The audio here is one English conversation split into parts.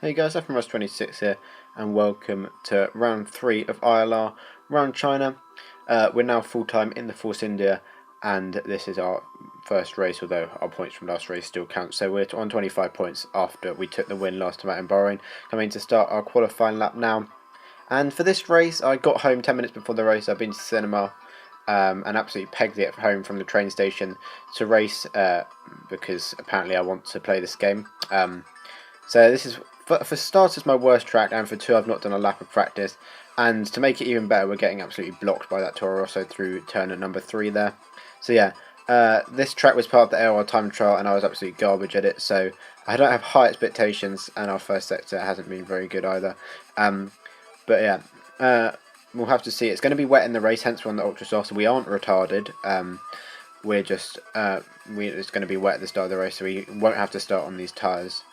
Hey guys, FMRS26 here, and welcome to round 3 of ILR, round China. We're now full-time in the Force India, and this is our first race, although our points from last race still count. So we're on 25 points after we took the win last time out in Bahrain, coming to start our qualifying lap now. And for this race, I got home 10 minutes before the race. I've been to cinema and absolutely pegged it home from the train station to race because apparently I want to play this game. So this is, for starters, my worst track, and for two, I've not done a lap of practice. And to make it even better, we're getting absolutely blocked by that Toro Rosso through turn at number 3 there. So yeah, this track was part of the AOR time trial, and I was absolutely garbage at it. So I don't have high expectations, and our first sector hasn't been very good either. But yeah, we'll have to see. It's going to be wet in the race, hence we're on the ultra soft. So we aren't retarded. We're just it's going to be wet at the start of the race, so we won't have to start on these tyres.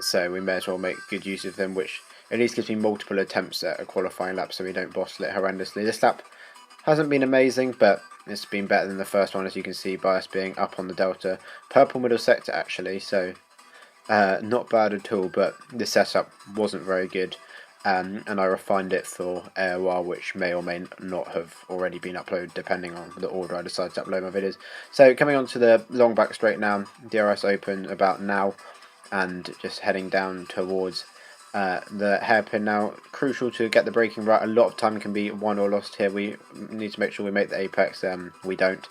So we may as well make good use of them, which at least gives me multiple attempts at a qualifying lap so we don't bottle it horrendously. This lap hasn't been amazing, but it's been better than the first one, as you can see by us being up on the Delta. Purple middle sector actually, so not bad at all, but the setup wasn't very good. And I refined it for a while, which may or may not have already been uploaded depending on the order I decide to upload my videos. So coming on to the long back straight now, DRS open about now, and just heading down towards the hairpin now. Crucial to get the braking right. A lot of time can be won or lost here. We need to make sure we make the apex. We don't.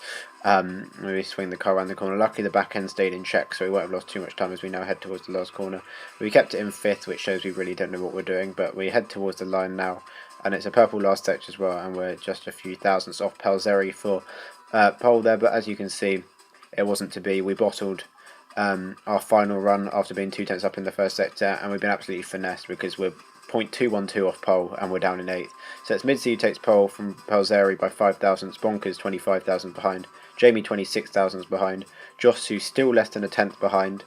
We swing the car around the corner. Luckily the back end stayed in check, so we won't have lost too much time as we now head towards the last corner. We kept it in 5th, which shows we really don't know what we're doing, but we head towards the line now, and it's a purple last sector as well, and we're just a few thousandths off Pelzeri for pole there, but as you can see, it wasn't to be. We bottled our final run after being 2 tenths up in the first sector, and we've been absolutely finessed because we're 0.212 off pole and we're down in 8th. So it's Mid-C takes pole from Pelzeri by 5 thousandths, Bonkers 25 thousandths behind, Jamie 26 thousandths behind, Josu still less than a tenth behind,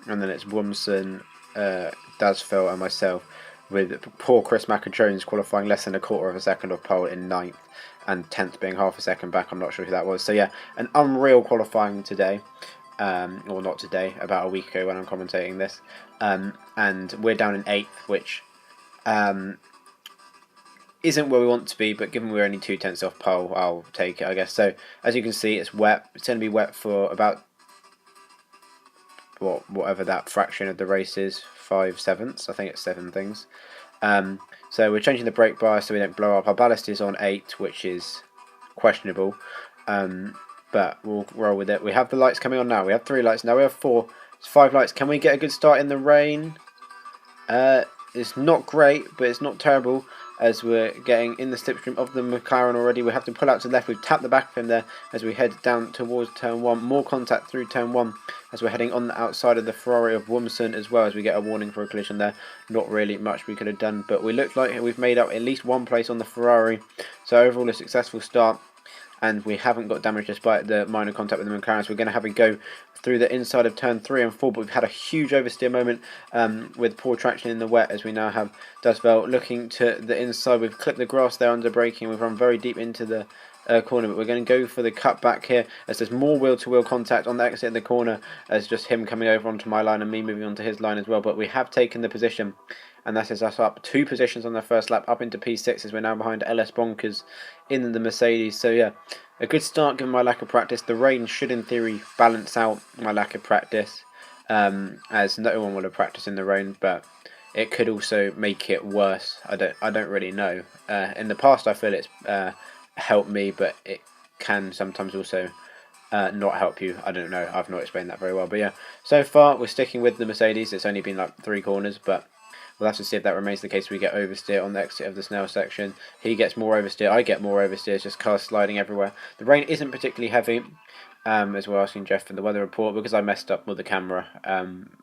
and then it's Wumson, Dasfell and myself, with poor Chris Macajones qualifying less than a quarter of a second off pole in 9th, and 10th being half a second back. I'm not sure who that was. So yeah, an unreal qualifying today. Or not today, about a week ago when I'm commentating this, and we're down in 8th, which isn't where we want to be, but given we're only 2 tenths off pole, I'll take it, I guess. So as you can see, it's wet. It's going to be wet for about whatever that fraction of the race is, 5/7. I think it's 7 things. So we're changing the brake bar so we don't blow up. Our ballast is on 8, which is questionable. But we'll roll with it. We have the lights coming on now. We have 3 lights. Now we have 4. It's 5 lights. Can we get a good start in the rain? It's not great, but it's not terrible, as we're getting in the slipstream of the McLaren already. We have to pull out to the left. We've tapped the back of him there as we head down towards turn 1. More contact through turn 1 as we're heading on the outside of the Ferrari of Wumson as well, as we get a warning for a collision there. Not really much we could have done, but we look like we've made up at least 1 place on the Ferrari. So overall a successful start. And we haven't got damage despite the minor contact with the McLaren, so we're going to have a go through the inside of turn 3 and 4, but we've had a huge oversteer moment with poor traction in the wet, as we now have Dusvelt looking to the inside. We've clipped the grass there under braking, we've run very deep into the corner, but we're going to go for the cut back here as there's more wheel-to-wheel contact on the exit of the corner, as just him coming over onto my line and me moving onto his line as well. But we have taken the position, and that is us up 2 positions on the first lap, up into P6, as we're now behind LS Bonkers in the Mercedes. So yeah, a good start given my lack of practice. The rain should in theory balance out my lack of practice, as no one will have practiced in the rain, but it could also make it worse. I don't really know. In the past I feel it's helped me, but it can sometimes also not help you. I don't know, I've not explained that very well, but yeah, so far we're sticking with the Mercedes. It's only been like 3 corners, but we'll have to see if that remains the case. We get oversteer on the exit of the Snell section. He gets more oversteer, I get more oversteer. It's just cars sliding everywhere. The rain isn't particularly heavy, as we're asking Jeff for the weather report, because I messed up with the camera,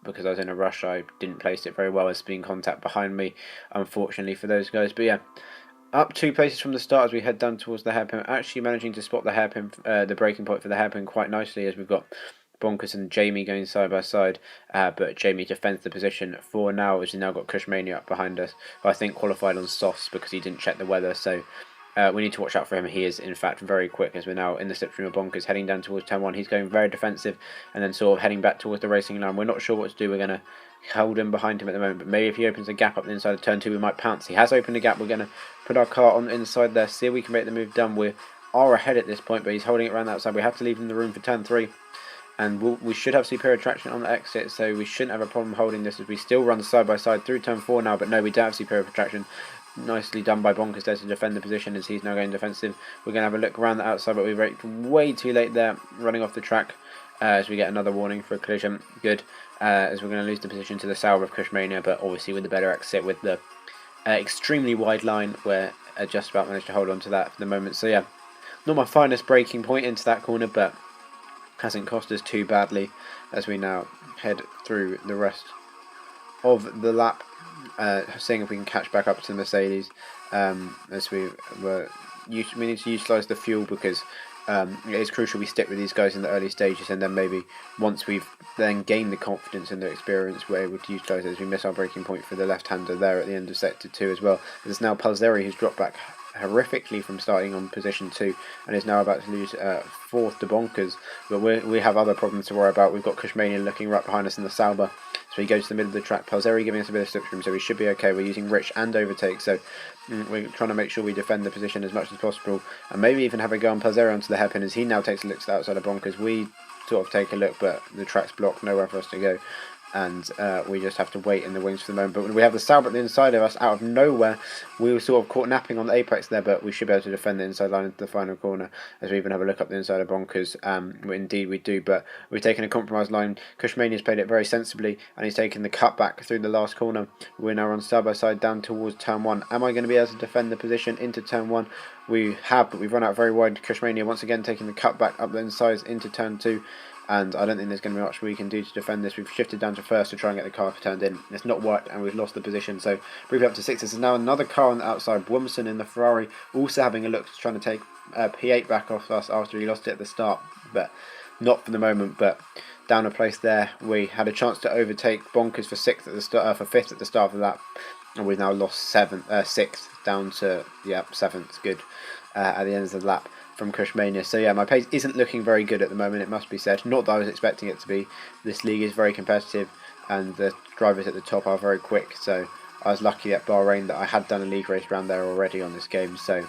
because I was in a rush. I didn't place it very well as being contact behind me, unfortunately for those guys. But yeah, up 2 places from the start as we head down towards the hairpin. Actually managing to spot the hairpin, the breaking point for the hairpin quite nicely, as we've got Bonkers and Jamie going side by side, but Jamie defends the position for now, as he's now got Kushmania up behind us, who I think qualified on softs because he didn't check the weather. So we need to watch out for him. He is in fact very quick, as we're now in the slipstream of Bonkers heading down towards turn 1. He's going very defensive and then sort of heading back towards the racing line. We're not sure what to do. We're going to holding behind him at the moment, but maybe if he opens a gap up the inside of turn 2, we might pounce. He has opened a gap. We're going to put our car on the inside there, see if we can make the move done. We are ahead at this point, but he's holding it around the outside. We have to leave him the room for turn 3, and we should have superior traction on the exit, so we shouldn't have a problem holding this as we still run side by side through turn 4 now, but no, we don't have superior traction. Nicely done by Bonkers there to defend the position as he's now going defensive. We're going to have a look around the outside, but we braked way too late there, running off the track as we get another warning for a collision. Good, as we're going to lose the position to the Sauber of Cushmania, but obviously with the better exit with the extremely wide line, we're just about managed to hold on to that for the moment. So yeah, not my finest braking point into that corner, but hasn't cost us too badly as we now head through the rest of the lap. Seeing if we can catch back up to the Mercedes as we need to utilise the fuel, because it is crucial we stick with these guys in the early stages, and then maybe once we've then gained the confidence and the experience, we're able to utilise it as we miss our braking point for the left-hander there at the end of sector 2 as well. There's now Palzeri who's dropped back horrifically from starting on position 2 and is now about to lose 4th to Bonkers, but we have other problems to worry about. We've got Cushmania looking right behind us in the Sauber, so he goes to the middle of the track. Palzeri giving us a bit of slipstream, so we should be okay. We're using Rich and overtake, so we're trying to make sure we defend the position as much as possible, and maybe even have a go on Palzeri onto the hairpin as he now takes a look to the outside of Bonkers. We sort of take a look, but the track's blocked, nowhere for us to go, and we just have to wait in the wings for the moment. But when we have the Sauber at the inside of us, out of nowhere, we were sort of caught napping on the apex there, but we should be able to defend the inside line into the final corner as we even have a look up the inside of Bonkers. Indeed we do, but we've taken a compromised line. Cushmania's played it very sensibly, and he's taken the cut back through the last corner. We're now on side by side down towards turn 1. Am I going to be able to defend the position into turn 1? We have, but we've run out very wide. Cushmania once again taking the cut back up the inside into turn 2. And I don't think there's going to be much we can do to defend this. We've shifted down to first to try and get the car turned in. It's not worked, and we've lost the position. So briefly up to 6. This is now another car on the outside. Woomson in the Ferrari also having a look, trying to take P8 back off us after he lost it at the start, but not for the moment. But down a place there, we had a chance to overtake Bonkers for 6th at the start, for 5th at the start of that, and we've now lost 6th down to 7th. Good at the end of the lap from Cushmania. So yeah, my pace isn't looking very good at the moment, it must be said. Not that I was expecting it to be. This league is very competitive and the drivers at the top are very quick, so I was lucky at Bahrain that I had done a league race round there already on this game, so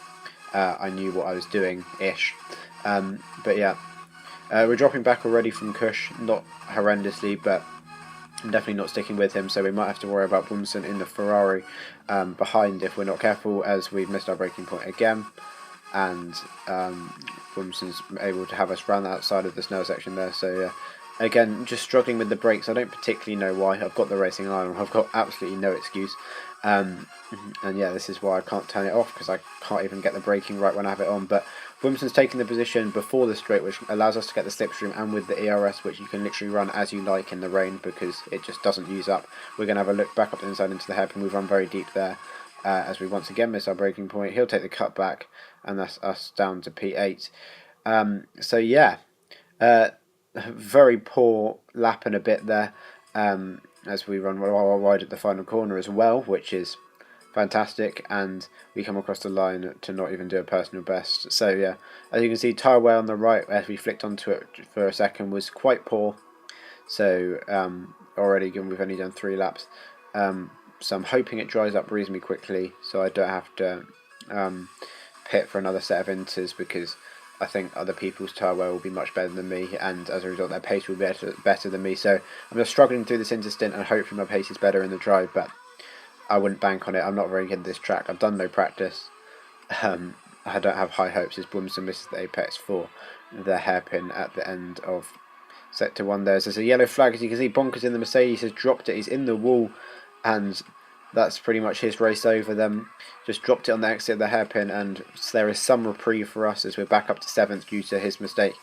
I knew what I was doing-ish. But yeah, we're dropping back already from Cush, not horrendously, but I'm definitely not sticking with him, so we might have to worry about Woomson in the Ferrari behind if we're not careful, as we've missed our braking point again. And Woomson's able to have us round the outside of the snow section there, so yeah, again, just struggling with the brakes. I don't particularly know why. I've got the racing line on, I've got absolutely no excuse, and yeah, this is why I can't turn it off, because I can't even get the braking right when I have it on. But Woomson's taking the position before the straight, which allows us to get the slipstream, and with the ERS, which you can literally run as you like in the rain because it just doesn't use up. We're going to have a look back up the inside into the hairpin. We've run very deep there as we once again miss our braking point. He'll take the cut back, and that's us down to P8. So yeah, very poor lap and a bit there as we run wide at the final corner as well, which is fantastic, and we come across the line to not even do a personal best. So yeah, as you can see, tyre wear on the right as we flicked onto it for a second was quite poor. So already, given we've only done 3 laps, so I'm hoping it dries up reasonably quickly so I don't have to pit for another set of inters, because I think other people's tyre wear will be much better than me, and as a result their pace will be better than me. So I'm just struggling through this inter stint, and hopefully my pace is better in the drive, but I wouldn't bank on it. I'm not very good at this track. I've done no practice. I don't have high hopes as Woomson misses the apex for the hairpin at the end of sector 1 there. So there's a yellow flag, as you can see. Bonkers in the Mercedes has dropped it. He's in the wall, and that's pretty much his race over them. Just dropped it on the exit of the hairpin, and there is some reprieve for us as we're back up to 7th due to his mistake.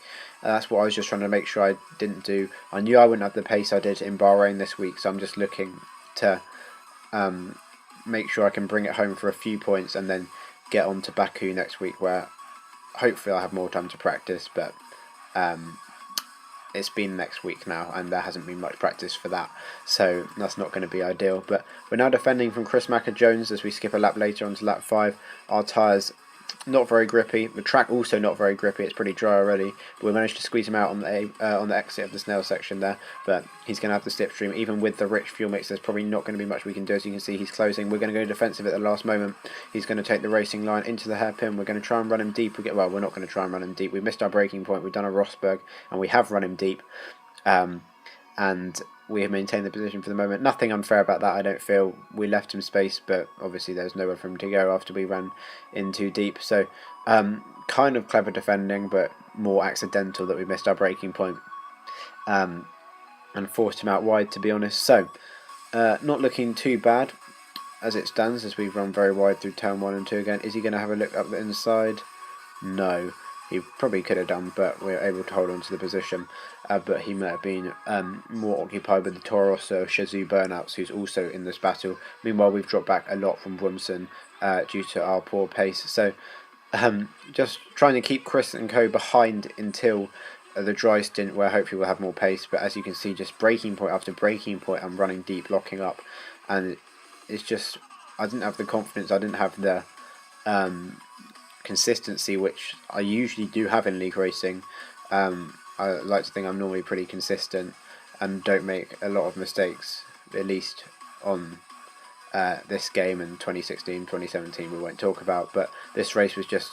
That's what I was just trying to make sure I didn't do. I knew I wouldn't have the pace I did in Bahrain this week, so I'm just looking to make sure I can bring it home for a few points and then get on to Baku next week, where hopefully I'll have more time to practice, but it's been next week now and there hasn't been much practice for that, so that's not going to be ideal. But we're now defending from Chris Macker-Jones as we skip a lap later onto lap 5. Our tyres not very grippy. The track also not very grippy. It's pretty dry already. But we managed to squeeze him out on the exit of the snail section there. But he's going to have the slipstream. Even with the rich fuel mix, there's probably not going to be much we can do. As you can see, he's closing. We're going to go defensive at the last moment. He's going to take the racing line into the hairpin. We're going to try and run him deep. Well, we're not going to try and run him deep. We missed our braking point. We've done a Rosberg, and we have run him deep. And we have maintained the position for the moment. Nothing unfair about that, I don't feel. We left him space, but obviously there's nowhere for him to go after we ran in too deep. So kind of clever defending, but more accidental that we missed our braking point and forced him out wide, to be honest. So not looking too bad as it stands, as we've run very wide through turn 1 and 2 again. Is he going to have a look up the inside? No. He probably could have done, but we were able to hold on to the position. But he might have been more occupied with the Toro Rosso Shazoo burnouts, who's also in this battle. Meanwhile, we've dropped back a lot from Brumson due to our poor pace. So just trying to keep Chris and co behind until the dry stint, where hopefully we'll have more pace. But as you can see, just braking point after braking point, I'm running deep, locking up. And it's just, I didn't have the confidence, I didn't have the consistency which I usually do have in league racing. I like to think I'm normally pretty consistent and don't make a lot of mistakes, at least on this game. In 2016, 2017 we won't talk about, but this race was just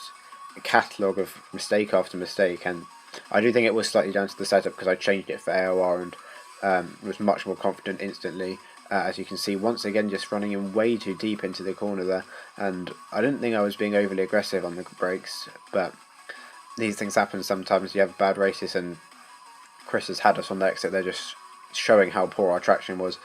a catalogue of mistake after mistake, and I do think it was slightly down to the setup because I changed it for AOR and was much more confident instantly. As you can see, once again just running in way too deep into the corner there, and I didn't think I was being overly aggressive on the brakes, but these things happen sometimes. You have bad races, and Chris has had us on the exit. They're just showing how poor our traction was,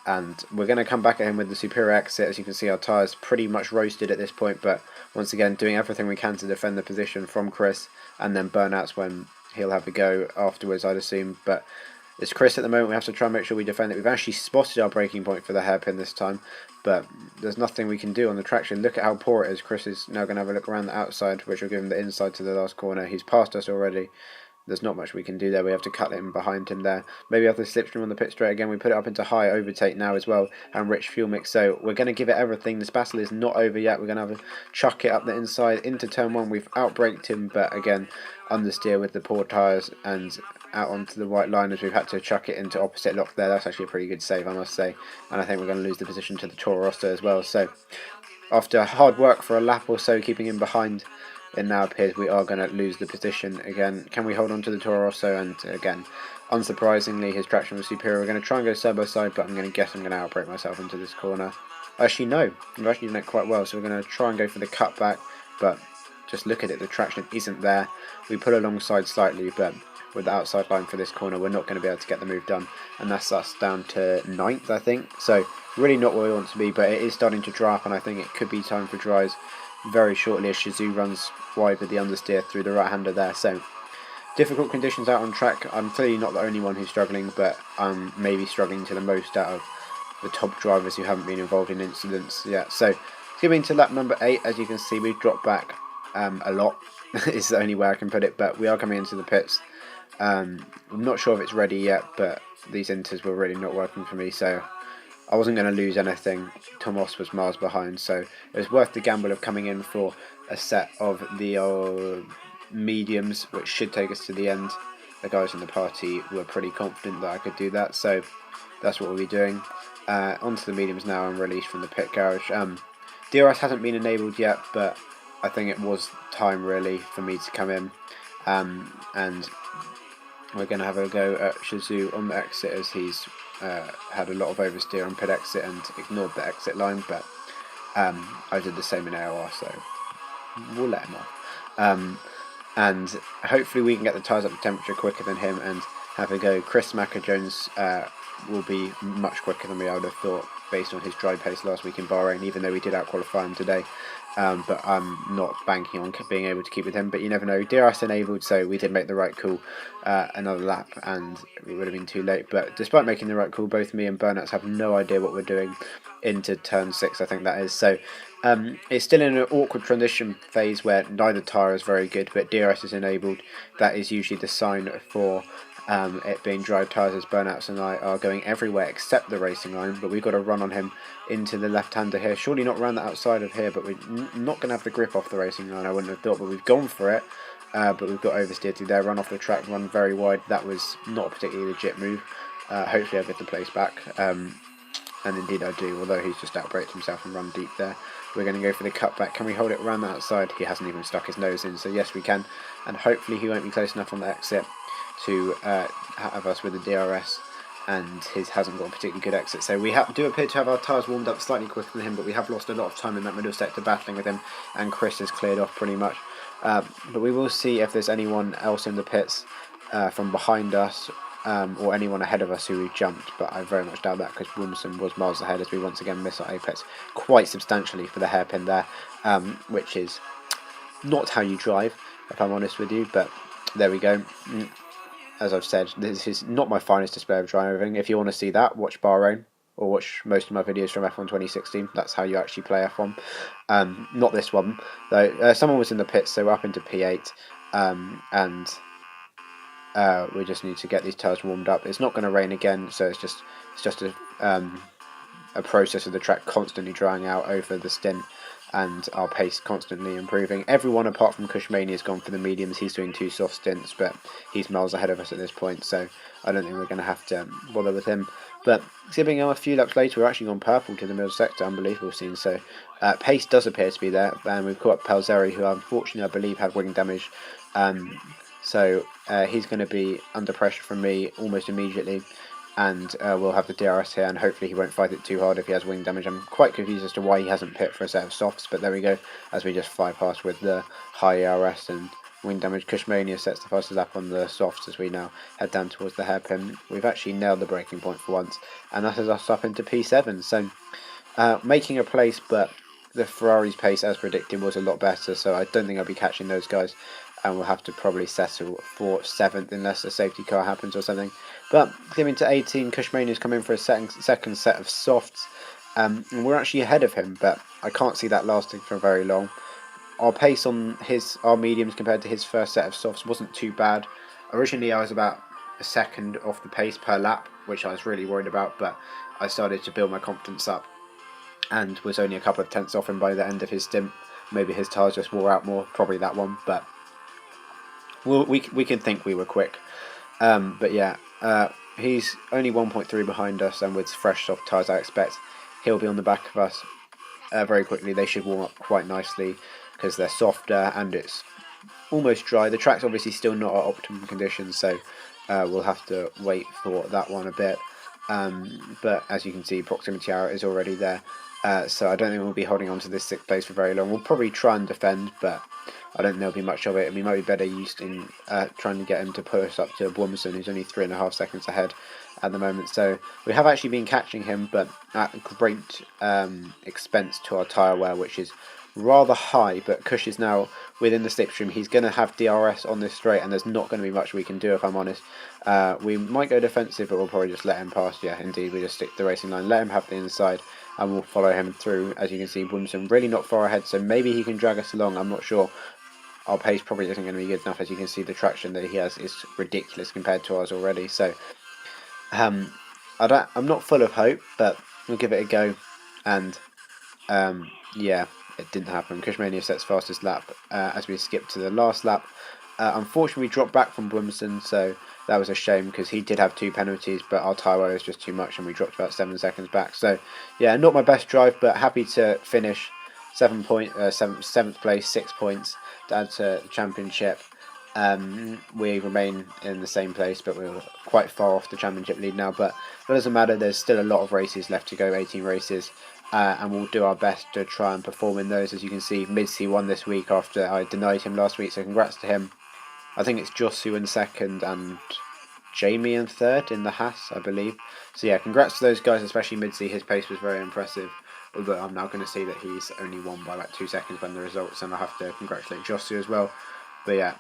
and we're going to come back at him with the superior exit. As you can see, our tyres pretty much roasted at this point, but once again doing everything we can to defend the position from Chris, and then burnouts when he'll have a go afterwards, I'd assume. But it's Chris at the moment. We have to try and make sure we defend it. We've actually spotted our braking point for the hairpin this time, but there's nothing we can do on the traction. Look at how poor it is. Chris is now going to have a look around the outside, which will give him the inside to the last corner. He's passed us already. There's not much we can do there. We have to cut him behind him there. Maybe have the slipstream on the pit straight again. We put it up into high overtake now as well, and rich fuel mix. So we're going to give it everything. This battle is not over yet. We're going to have to chuck it up the inside into turn 1. We've outbraked him, but again understeer with the poor tyres and out onto the white line, as we've had to chuck it into opposite lock there. That's actually a pretty good save, I must say, and I think we're going to lose the position to the Toro Rosso as well. So after hard work for a lap or so, keeping him behind, it now appears we are going to lose the position again. Can we hold on to the Toro Rosso? And again, unsurprisingly, his traction was superior. We're going to try and go servo side, but I'm going to guess I'm going to outbrake myself into this corner. Actually, no, we've actually done it quite well, so we're going to try and go for the cutback, but just look at it, the traction isn't there. We pull alongside slightly, but with the outside line for this corner, we're not going to be able to get the move done, and that's us down to 9th, I think. So really not where we want to be, but it is starting to dry up, and I think it could be time for dries very shortly as Shazoo runs wide with the understeer through the right-hander there. So difficult conditions out on track. I'm clearly not the only one who's struggling, but I'm maybe struggling to the most out of the top drivers who haven't been involved in incidents yet. So skipping to lap number 8, as you can see, we've dropped back a lot. Is the only way I can put it, but we are coming into the pits. I'm not sure if it's ready yet, but these inters were really not working for me, so I wasn't going to lose anything. Tomas was miles behind, so it was worth the gamble of coming in for a set of the mediums, which should take us to the end. The guys in the party were pretty confident that I could do that, so that's what we'll be doing. Onto the mediums now and released from the pit garage. DRS hasn't been enabled yet, but I think it was time really for me to come in, and we're going to have a go at Shazoo on the exit, as he's had a lot of oversteer on pit exit and ignored the exit line, but I did the same in AOR, so we'll let him off. And hopefully we can get the tyres up to temperature quicker than him and have a go. Chris Macker-Jones will be much quicker than I would have thought, based on his dry pace last week in Bahrain, even though we did out-qualify him today. But I'm not banking on being able to keep with him, but you never know. DRS enabled, so we did make the right call. Another lap and it would have been too late, but despite making the right call, both me and Burnouts have no idea what we're doing into turn 6, I think that is. So it's still in an awkward transition phase where neither tyre is very good, but DRS is enabled. That is usually the sign for it being dry tyres as Burnouts and I are going everywhere except the racing line, but we've got to run on him into the left-hander here. Surely not around the outside of here, but we're not going to have the grip off the racing line, I wouldn't have thought, but we've gone for it. But we've got oversteered through there, run off the track, run very wide. That was not a particularly legit move. Hopefully I get the place back, and indeed I do, although he's just outbraked himself and run deep there. We're going to go for the cutback. Can we hold it around the outside? He hasn't even stuck his nose in, so yes we can. And hopefully he won't be close enough on the exit to have us with the DRS, and his hasn't got a particularly good exit. So we do appear to have our tyres warmed up slightly quicker than him, but we have lost a lot of time in that middle sector battling with him, and Chris has cleared off pretty much. But we will see if there's anyone else in the pits from behind us, or anyone ahead of us who we've jumped, but I very much doubt that, because Williamson was miles ahead as we once again miss our apex quite substantially for the hairpin there, which is not how you drive, if I'm honest with you, but there we go. As I've said, this is not my finest display of driving. If you want to see that, watch Bahrain, or watch most of my videos from F1 2016. That's how you actually play F1. Not this one, though. Someone was in the pits, so we're up into P8, and we just need to get these tyres warmed up. It's not going to rain again, so it's just a process of the track constantly drying out over the stint, and our pace constantly improving. Everyone apart from Kushmani has gone for the mediums. He's doing 2 soft stints, but he's miles ahead of us at this point, so I don't think we're going to have to bother with him. But skipping a few laps later, we're actually gone purple to the middle sector. Unbelievable scene. So pace does appear to be there, and we've caught up Pelzeri, who unfortunately I believe had wing damage. So he's going to be under pressure from me almost immediately, and we'll have the DRS here, and hopefully he won't fight it too hard if he has wing damage. I'm quite confused as to why he hasn't pit for a set of softs, but there we go, as we just fly past with the high ERS and wing damage. Kushmania sets the fastest lap on the softs as we now head down towards the hairpin. We've actually nailed the braking point for once, and that has us up into P7, so making a place, but the Ferrari's pace, as predicted, was a lot better, so I don't think I'll be catching those guys, and we'll have to probably settle for 7th unless a safety car happens or something. But getting to 18, Kushmania's come in for a second set of softs, and we're actually ahead of him, but I can't see that lasting for very long. Our pace on our mediums compared to his first set of softs wasn't too bad. Originally I was about a second off the pace per lap, which I was really worried about, but I started to build my confidence up and was only a couple of tenths off him by the end of his stint. Maybe his tyres just wore out more, probably that one, but we can think we were quick. But yeah, he's only 1.3 behind us, and with fresh soft tyres I expect he'll be on the back of us very quickly. They should warm up quite nicely because they're softer and it's almost dry. The track's obviously still not at optimum conditions, so we'll have to wait for that one a bit. But as you can see, proximity error is already there, so I don't think we'll be holding on to this 6th place for very long. We'll probably try and defend, but I don't think there'll be much of it, and we might be better used in trying to get him to push up to Williamson, who's only 3.5 seconds ahead at the moment. So we have actually been catching him, but at great expense to our tyre wear, which is rather high. But Kush is now within the slipstream. He's going to have DRS on this straight, and there's not going to be much we can do, if I'm honest. We might go defensive, but we'll probably just let him pass. Yeah, indeed, we just stick to the racing line, let him have the inside, and we'll follow him through. As you can see, Williamson really not far ahead, so maybe he can drag us along. I'm not sure. Our pace probably isn't going to be good enough. As you can see, the traction that he has is ridiculous compared to ours already. So I'm not full of hope, but we'll give it a go. And yeah, it didn't happen. Kushmania sets fastest lap as we skip to the last lap. Unfortunately, we dropped back from Williamson, so that was a shame because he did have 2 penalties, but our tyre wear was just too much, and we dropped about 7 seconds back. So yeah, not my best drive, but happy to finish 7th place, 6 points to add to the championship. We remain in the same place, but we're quite far off the championship lead now, but it doesn't matter. There's still a lot of races left to go, 18 races, and we'll do our best to try and perform in those. As you can see, Midsi won this week after I denied him last week, so congrats to him. I think it's Josu in 2nd and Jamie in 3rd in the Haas, I believe. So yeah, congrats to those guys, especially Midsi. His pace was very impressive. Although I'm now going to see that he's only won by like 2 seconds when the results, and I have to congratulate Josu as well. But yeah,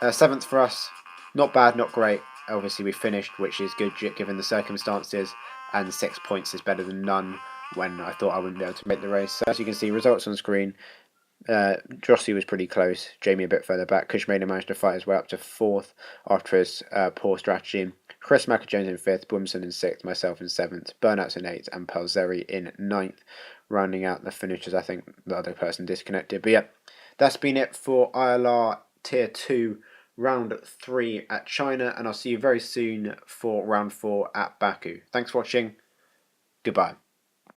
7th for us, not bad, not great. Obviously we finished, which is good given the circumstances, and 6 points is better than none when I thought I wouldn't be able to make the race. So as you can see, results on screen, Jossie was pretty close, Jamie a bit further back. Kushmeda managed to fight his way up to 4th after his poor strategy. Chris Macker-Jones in 5th, Brimson in 6th, myself in 7th, Burnouts in 8th, and Pelzeri in 9th, rounding out the finishers. I think the other person disconnected. But yeah, that's been it for ILR Tier 2 Round 3 at China, and I'll see you very soon for Round 4 at Baku. Thanks for watching. Goodbye.